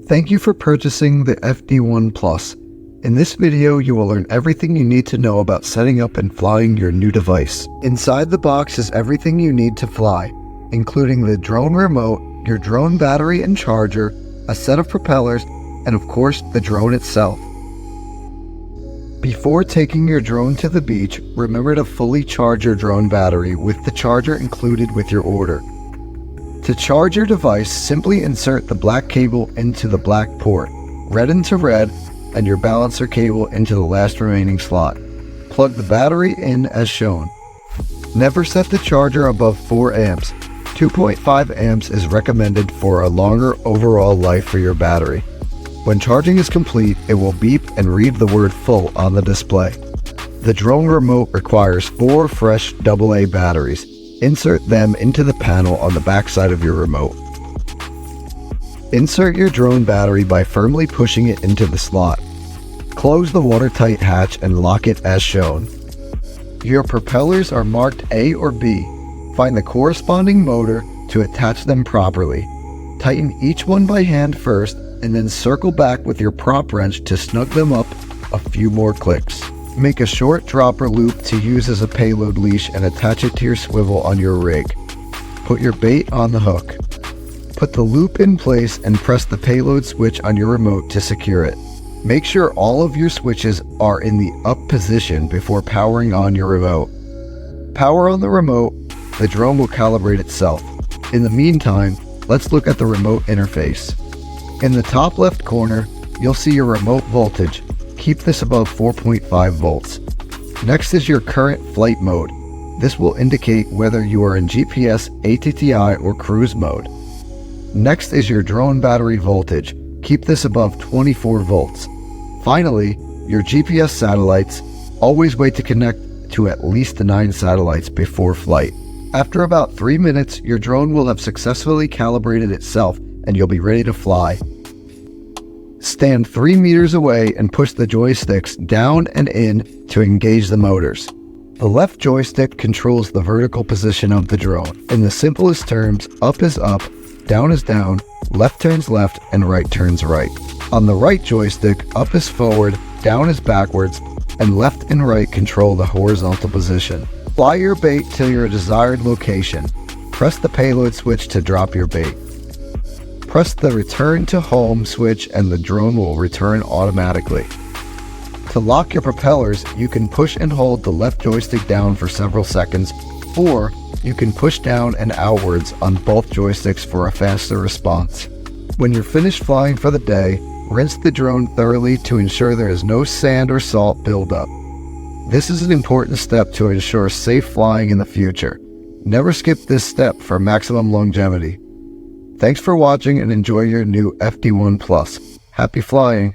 Thank you for purchasing the FD1 Plus. In this video, you will learn everything you need to know about setting up and flying your new device. Inside the box is everything you need to fly, including the drone remote, your drone battery and charger, a set of propellers, and of course, the drone itself. Before taking your drone to the beach, remember to fully charge your drone battery with the charger included with your order. To charge your device, simply insert the black cable into the black port, red into red, and your balancer cable into the last remaining slot. Plug the battery in as shown. Never set the charger above 4 amps. 2.5 amps is recommended for a longer overall life for your battery. When charging is complete, it will beep and read the word full on the display. The drone remote requires 4 fresh AA batteries. Insert them into the panel on the back side of your remote. Insert your drone battery by firmly pushing it into the slot. Close the watertight hatch and lock it as shown. Your propellers are marked A or B. Find the corresponding motor to attach them properly. Tighten each one by hand first and then circle back with your prop wrench to snug them up a few more clicks. Make a short dropper loop to use as a payload leash and attach it to your swivel on your rig. Put your bait on the hook. Put the loop in place and press the payload switch on your remote to secure it. Make sure all of your switches are in the up position before powering on your remote. Power on the remote, the drone will calibrate itself. In the meantime, let's look at the remote interface. In the top left corner, you'll see your remote voltage. Keep this above 4.5 volts. Next is your current flight mode. This will indicate whether you are in GPS, ATTI, or cruise mode. Next is your drone battery voltage. Keep this above 24 volts. Finally, your GPS satellites. Always wait to connect to at least 9 satellites before flight. After about 3 minutes, your drone will have successfully calibrated itself and you'll be ready to fly. Stand 3 meters away and push the joysticks down and in to engage the motors. The left joystick controls the vertical position of the drone. In the simplest terms, up is up, down is down, left turns left, and right turns right. On the right joystick, up is forward, down is backwards, and left and right control the horizontal position. Fly your bait to your desired location. Press the payload switch to drop your bait. Press the return to home switch and the drone will return automatically. To lock your propellers, you can push and hold the left joystick down for several seconds, or you can push down and outwards on both joysticks for a faster response. When you're finished flying for the day, rinse the drone thoroughly to ensure there is no sand or salt buildup. This is an important step to ensure safe flying in the future. Never skip this step for maximum longevity. Thanks for watching and enjoy your new FD1 Plus. Happy flying!